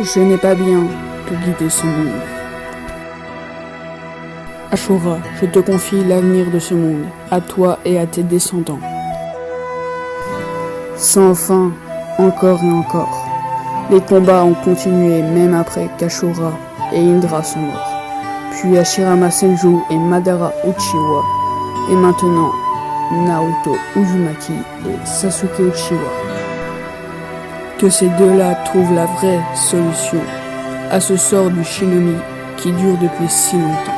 Je n'ai pas bien pu guider ce monde. Ashura, je te confie l'avenir de ce monde, à toi et à tes descendants. Sans fin, encore et encore, les combats ont continué même après qu'Ashura et Indra sont morts, puis Hashirama Senju et Madara Uchiwa, et maintenant Naruto Uzumaki et Sasuke Uchiwa. Que ces deux-là trouvent la vraie solution à ce sort du shinobi qui dure depuis si longtemps.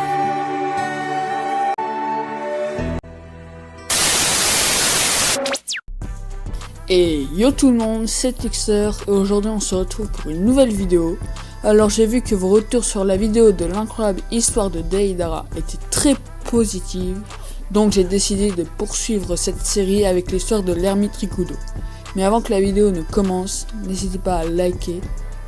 Et yo tout le monde, c'est Tixer et aujourd'hui on se retrouve pour une nouvelle vidéo. Alors j'ai vu que vos retours sur la vidéo de l'incroyable histoire de Deidara étaient très positifs, donc j'ai décidé de poursuivre cette série avec l'histoire de l'ermite Rikudo. Mais avant que la vidéo ne commence, n'hésitez pas à liker,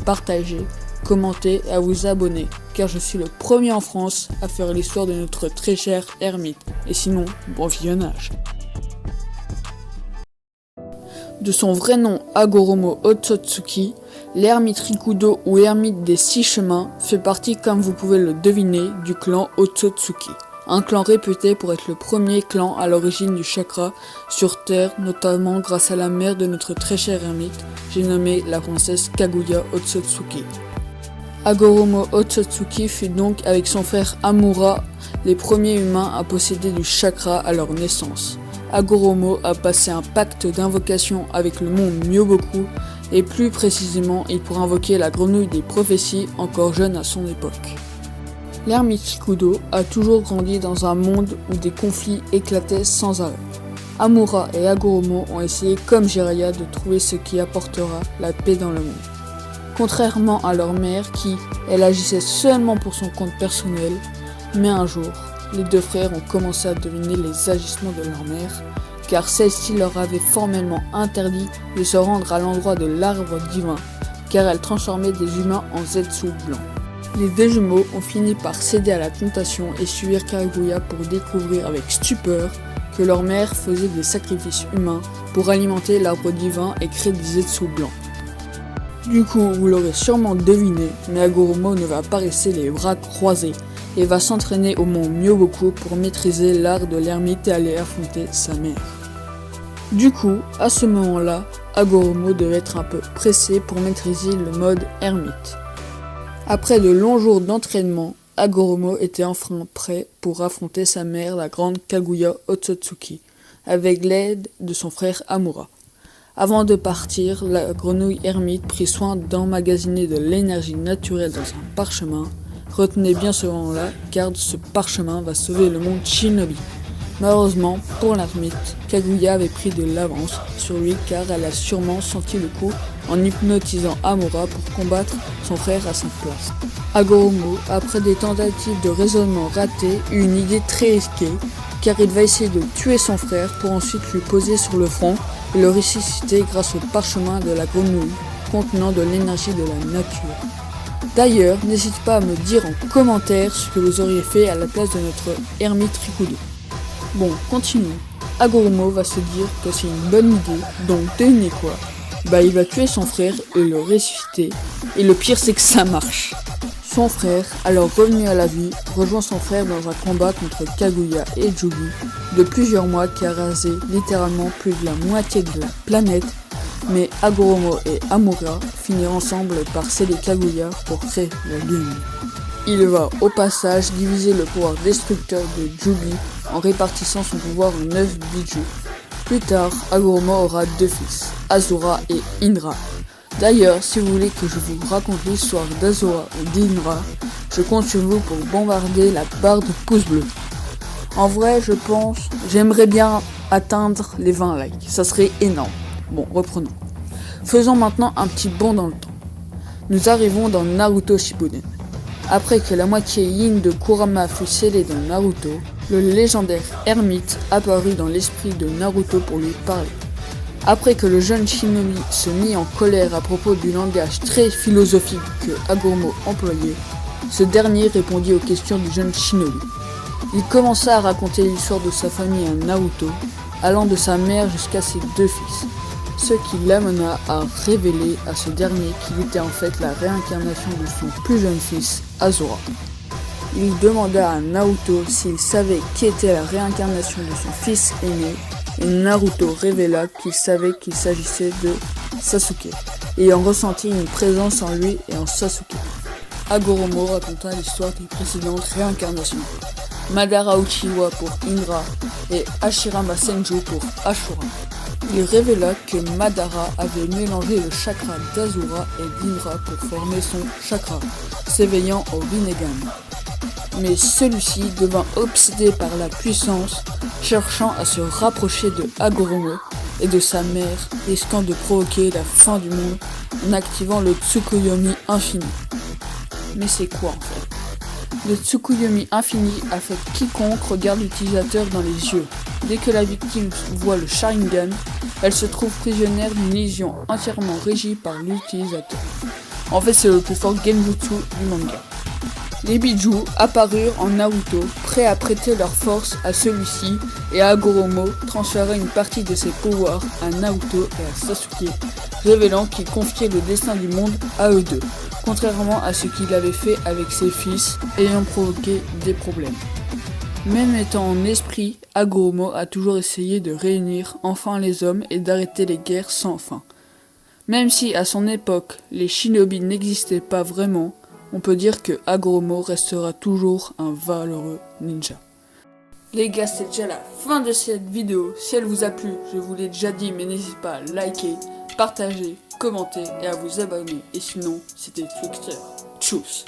partager, commenter et à vous abonner, car je suis le premier en France à faire l'histoire de notre très cher ermite. Et sinon, bon visionnage. De son vrai nom Hagoromo Otsutsuki, l'ermite Rikudo ou ermite des 6 chemins fait partie, comme vous pouvez le deviner, du clan Otsutsuki. Un clan réputé pour être le premier clan à l'origine du chakra sur Terre, notamment grâce à la mère de notre très cher ermite, j'ai nommé la princesse Kaguya Otsutsuki. Hagoromo Otsutsuki fut donc avec son frère Amura les premiers humains à posséder du chakra à leur naissance. Hagoromo a passé un pacte d'invocation avec le mont Myoboku et plus précisément il pourra invoquer la grenouille des prophéties encore jeune à son époque. L'ermite Rikudo a toujours grandi dans un monde où des conflits éclataient sans arrêt. Amura et Hagoromo ont essayé comme Jiraiya de trouver ce qui apportera la paix dans le monde. Contrairement à leur mère qui, elle agissait seulement pour son compte personnel, mais un jour, les deux frères ont commencé à deviner les agissements de leur mère, car celle-ci leur avait formellement interdit de se rendre à l'endroit de l'arbre divin, car elle transformait des humains en Zetsu blancs. Les deux jumeaux ont fini par céder à la tentation et suivre Kaguya pour découvrir avec stupeur que leur mère faisait des sacrifices humains pour alimenter l'arbre divin et créer des Zetsu blancs. Du coup, vous l'aurez sûrement deviné, mais Hagoromo ne va pas rester les bras croisés et va s'entraîner au mont Myoboku pour maîtriser l'art de l'ermite et aller affronter sa mère. Du coup, à ce moment-là, Hagoromo devait être un peu pressé pour maîtriser le mode ermite. Après de longs jours d'entraînement, Hagoromo était enfin prêt pour affronter sa mère, la grande Kaguya Otsutsuki, avec l'aide de son frère Amura. Avant de partir, la grenouille ermite prit soin d'emmagasiner de l'énergie naturelle dans un parchemin. Retenez bien ce moment-là, car ce parchemin va sauver le monde shinobi. Malheureusement, pour l'ermite, Kaguya avait pris de l'avance sur lui car elle a sûrement senti le coup en hypnotisant Amura pour combattre son frère à sa place. Hagoromo, après des tentatives de raisonnement ratées, eut une idée très risquée car il va essayer de tuer son frère pour ensuite lui poser sur le front et le ressusciter grâce au parchemin de la grenouille contenant de l'énergie de la nature. D'ailleurs, n'hésitez pas à me dire en commentaire ce que vous auriez fait à la place de notre ermite Rikudo. Bon, continuons. Hagoromo va se dire que c'est une bonne idée, donc devinez quoi? Il va tuer son frère et le ressusciter, et le pire c'est que ça marche. Son frère, alors revenu à la vie, rejoint son frère dans un combat contre Kaguya et Jubi de plusieurs mois qui a rasé littéralement plus de la moitié de la planète, mais Hagoromo et Amura finiront ensemble par sceller Kaguya pour créer la lune. Il va au passage diviser le pouvoir destructeur de Jubi en répartissant son pouvoir en 9 bijou. Plus tard, Hagoromo aura 2 fils, Azura et Indra. D'ailleurs, si vous voulez que je vous raconte l'histoire d'Azura et d'Indra, je compte sur vous pour bombarder la barre de pouces bleus. En vrai, j'aimerais bien atteindre les 20 likes, ça serait énorme. Bon, reprenons. Faisons maintenant un petit bond dans le temps. Nous arrivons dans Naruto Shippuden. Après que la moitié yin de Kurama fut scellée dans Naruto, le légendaire ermite apparut dans l'esprit de Naruto pour lui parler. Après que le jeune shinobi se mit en colère à propos du langage très philosophique que Hagoromo employait, ce dernier répondit aux questions du jeune shinobi. Il commença à raconter l'histoire de sa famille à Naruto, allant de sa mère jusqu'à ses 2 fils. ce qui l'amena à révéler à ce dernier qu'il était en fait la réincarnation de son plus jeune fils, Asura. Il demanda à Naruto s'il savait qui était la réincarnation de son fils aîné, et Naruto révéla qu'il savait qu'il s'agissait de Sasuke, ayant ressenti une présence en lui et en Sasuke. Hagoromo raconta l'histoire des précédentes réincarnations. Madara Uchiwa pour Indra et Hashirama Senju pour Ashura. Il révéla que Madara avait mélangé le chakra d'Asura et d'Indra pour former son chakra, s'éveillant au Rinnegan. Mais celui-ci devint obsédé par la puissance, cherchant à se rapprocher de Hagoromo et de sa mère, risquant de provoquer la fin du monde en activant le Tsukuyomi infini. Mais c'est quoi en fait? Le Tsukuyomi infini affecte quiconque regarde l'utilisateur dans les yeux. Dès que la victime voit le Sharingan, elle se trouve prisonnière d'une illusion entièrement régie par l'utilisateur. En fait, c'est le plus fort genjutsu du manga. Les Biju apparurent en Naruto, prêts à prêter leur force à celui-ci, et Hagoromo transféra une partie de ses pouvoirs à Naruto et à Sasuke, révélant qu'il confiait le destin du monde à eux deux, contrairement à ce qu'il avait fait avec ses fils, ayant provoqué des problèmes. Même étant en esprit, Hagoromo a toujours essayé de réunir enfin les hommes et d'arrêter les guerres sans fin. Même si à son époque, les shinobi n'existaient pas vraiment, on peut dire que Hagoromo restera toujours un valeureux ninja. Les gars, c'est déjà la fin de cette vidéo. Si elle vous a plu, je vous l'ai déjà dit, mais n'hésitez pas à liker, partager, commenter et à vous abonner. Et sinon, c'était Twixter. Tchuss.